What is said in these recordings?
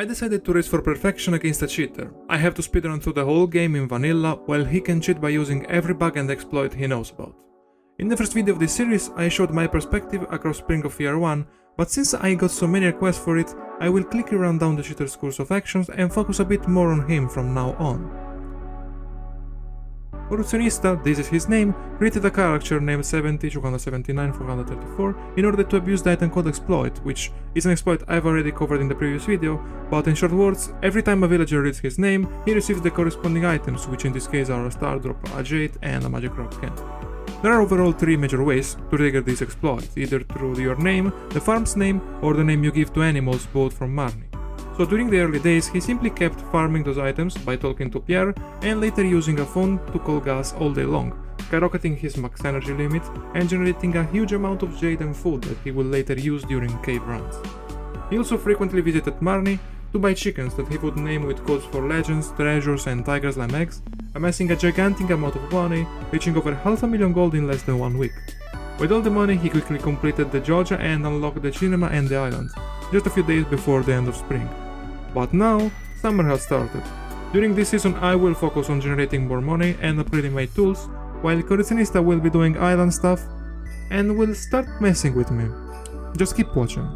I decided to race for perfection against a cheater. I have to speedrun through the whole game in vanilla, while he can cheat by using every bug and exploit he knows about. In the first video of this series, I showed my perspective across Spring of Year 1, but since I got so many requests for it, I will quickly run down the cheater's course of actions and focus a bit more on him from now on. Corruptionista, this is his name, created a character named 70, 279, 434 in order to abuse the item called exploit, which is an exploit I've already covered in the previous video, but in short words, every time a villager reads his name, he receives the corresponding items, which in this case are a star drop, a jade, and a magic rock can. There are overall 3 major ways to trigger this exploit, either through your name, the farm's name, or the name you give to animals bought from Marnie. So during the early days, he simply kept farming those items by talking to Pierre and later using a phone to call Gus all day long, skyrocketing his max energy limit and generating a huge amount of jade and food that he will later use during cave runs. He also frequently visited Marnie to buy chickens that he would name with codes for legends, treasures and tiger slime eggs, amassing a gigantic amount of money, reaching over 500,000 gold in less than 1 week. With all the money, he quickly completed the Georgia and unlocked the cinema and the island, just a few days before the end of spring. But now, summer has started. During this season I will focus on generating more money and upgrading my tools, while Corruptionista will be doing island stuff and will start messing with me. Just keep watching.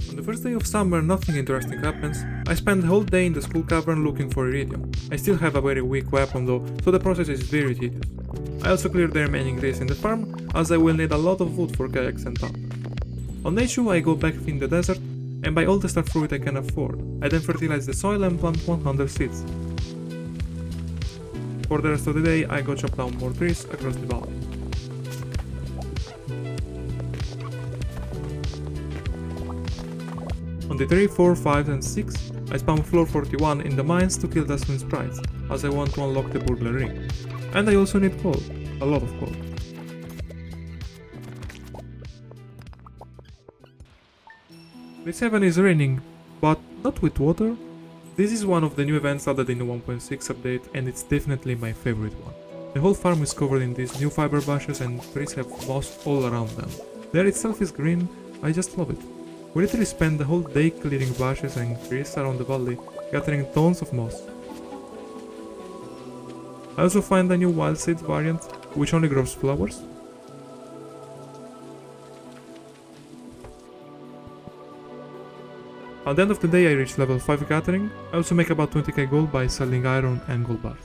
On the first day of summer nothing interesting happens. I spend the whole day in the school cavern looking for iridium. I still have a very weak weapon though, so the process is very tedious. I also clear the remaining days in the farm, as I will need a lot of wood for kayaks and thunder. On day 2 I go back in the desert and buy all the star fruit I can afford. I then fertilize the soil and plant 100 seeds. For the rest of the day I go chop down more trees across the valley. On day 3, 4, 5 and 6, I spam floor 41 in the mines to kill dustman sprites, as I want to unlock the burglar ring. And I also need coal, a lot of coal. Day 7 is raining, but not with water. This is one of the new events added in the 1.6 update and it's definitely my favorite one. The whole farm is covered in these new fiber bushes and trees have moss all around them. The air itself is green, I just love it. We literally spend the whole day clearing bushes and trees around the valley, gathering tons of moss. I also find a new wild seed variant, which only grows flowers. At the end of the day I reach level 5 gathering. I also make about 20k gold by selling iron and gold bars.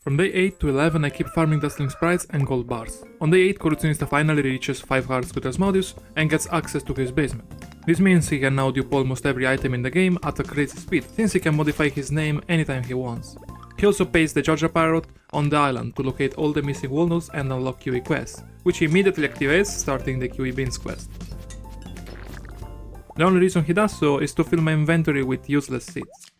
From day 8 to 11 I keep farming dustling sprites and gold bars. On day 8 Corruptionista finally reaches 5 hard scooters Modius and gets access to his basement. This means he can now dupe almost every item in the game at a crazy speed, since he can modify his name anytime he wants. He also pays the Georgia Pirate on the island to locate all the missing walnuts and unlock QE quests, which he immediately activates starting the QE beans quest. The only reason he does so is to fill my inventory with useless seeds.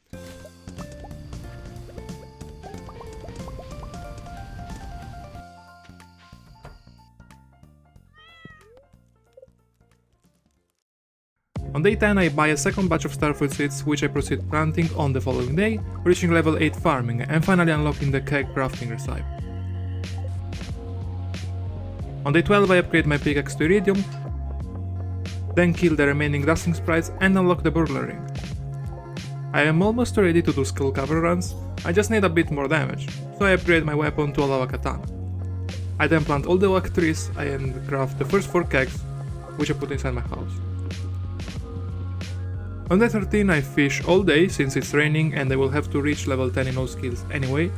On day 10 I buy a second batch of starfruit seeds, which I proceed planting on the following day, reaching level 8 farming and finally unlocking the keg crafting recipe. On day 12 I upgrade my pickaxe to iridium, then kill the remaining dusting sprites and unlock the burglar ring. I am almost ready to do skull cover runs, I just need a bit more damage, so I upgrade my weapon to a lava katana. I then plant all the oak trees and craft the first 4 kegs, which I put inside my house. On day 13 I fish all day since it's raining and I will have to reach level 10 in all skills anyway.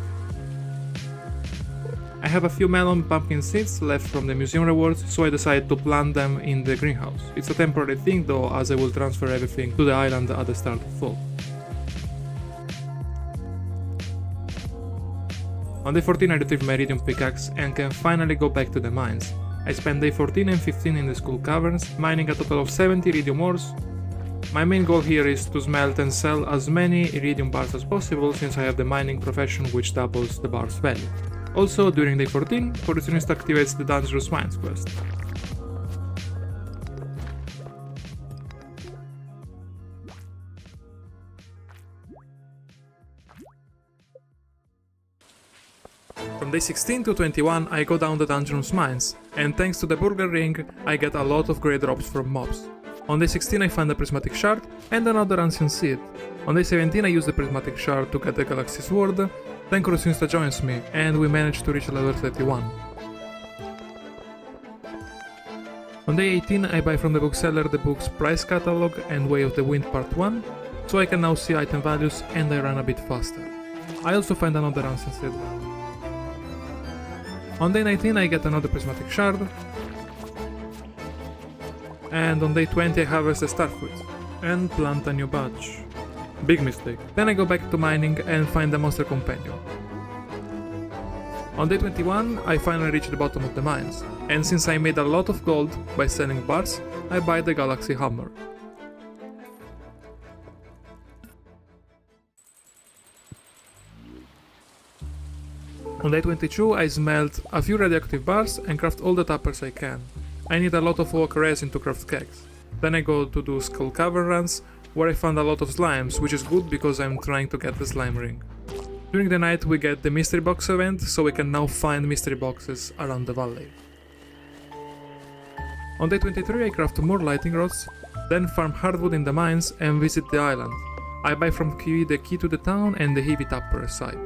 I have a few melon pumpkin seeds left from the museum rewards, so I decided to plant them in the greenhouse. It's a temporary thing though, as I will transfer everything to the island at the start of fall. On day 14 I retrieve my iridium pickaxe and can finally go back to the mines. I spend day 14 and 15 in the school caverns, mining a total of 70 iridium ores, My main goal here is to smelt and sell as many iridium bars as possible since I have the mining profession which doubles the bar's value. Also, during day 14, Corruptionist activates the Dangerous Mines quest. From day 16 to 21 I go down the Dangerous Mines, and thanks to the Burger Ring I get a lot of great drops from mobs. On day 16 I find the Prismatic Shard and another Ancient Seed. On day 17 I use the Prismatic Shard to get the Galaxy Sword, then Corruptionista joins me and we manage to reach level 31. On day 18 I buy from the bookseller the book's price catalog and Way of the Wind Part 1, so I can now see item values and I run a bit faster. I also find another Ancient Seed. On day 19 I get another Prismatic Shard, and on day 20 I harvest a Starfruit and plant a new badge. Big mistake. Then I go back to mining and find the Monster Companion. On day 21 I finally reach the bottom of the mines, and since I made a lot of gold by selling bars, I buy the Galaxy Hammer. On day 22 I smelt a few radioactive bars and craft all the tappers I can. I need a lot of oak resin to craft kegs. Then I go to do Skull Cavern runs, where I found a lot of slimes, which is good because I'm trying to get the slime ring. During the night we get the mystery box event, so we can now find mystery boxes around the valley. On day 23 I craft more lightning rods, then farm hardwood in the mines and visit the island. I buy from Kiwi the key to the town and the heavy tapper side.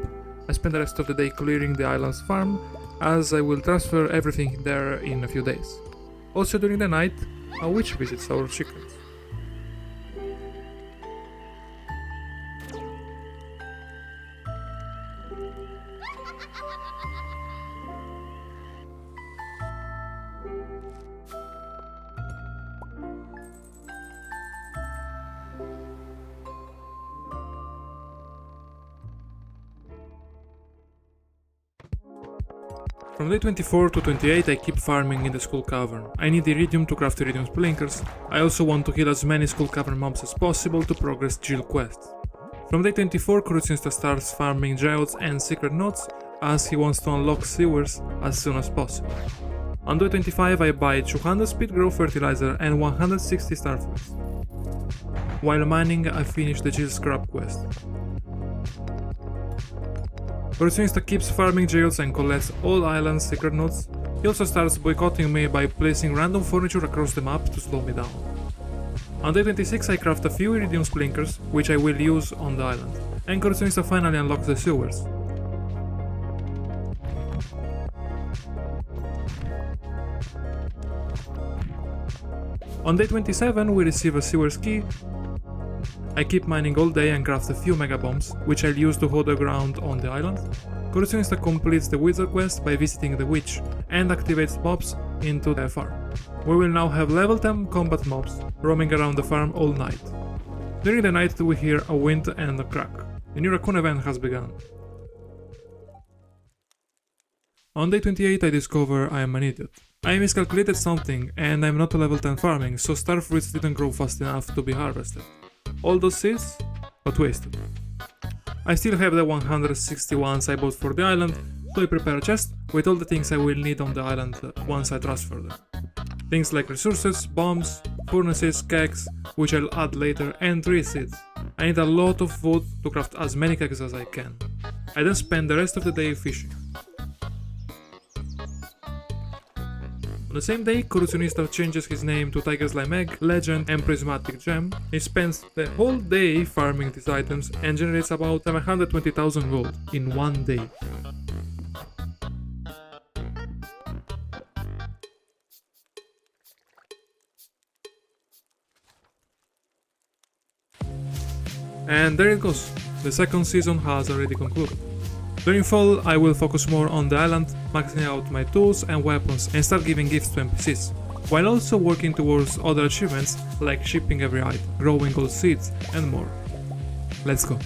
I spend the rest of the day clearing the island's farm, as I will transfer everything there in a few days. Also during the night, a witch visits our chickens. From day 24 to 28 I keep farming in the Skull Cavern. I need iridium to craft iridium splinkers. I also want to kill as many Skull Cavern mobs as possible to progress Jill quests. From day 24 Corruptionista starts farming geodes and secret nodes, as he wants to unlock sewers as soon as possible. On day 25 I buy 200 speed growth fertilizer and 160 starfruits. While mining I finish the Jill scrap quest. Corruptionista keeps farming geodes and collects all island's secret nodes. He also starts boycotting me by placing random furniture across the map to slow me down. On day 26 I craft a few iridium splinkers, which I will use on the island, and Corruptionista finally unlocks the sewers. On day 27 we receive a sewers key. I keep mining all day and craft a few mega bombs, which I'll use to hold the ground on the island. Corruptionista completes the wizard quest by visiting the witch and activates mobs into the farm. We will now have level 10 combat mobs roaming around the farm all night. During the night we hear a wind and a crack. The new raccoon event has begun. On day 28 I discover I am an idiot. I miscalculated something and I'm not a level 10 farming, so starfruits didn't grow fast enough to be harvested. All those seeds got wasted. I still have the 161 I bought for the island, so I prepare a chest with all the things I will need on the island once I transfer them. Things like resources, bombs, furnaces, kegs, which I'll add later, and 3 seeds. I need a lot of food to craft as many kegs as I can. I then spend the rest of the day fishing. On the same day, Corruptionista changes his name to Tiger Slime Egg, Legend and Prismatic Gem. He spends the whole day farming these items and generates about 720,000 gold in one day. And there it goes, the second season has already concluded. During fall, I will focus more on the island, maxing out my tools and weapons and start giving gifts to NPCs, while also working towards other achievements like shipping every item, growing gold seeds and more. Let's go!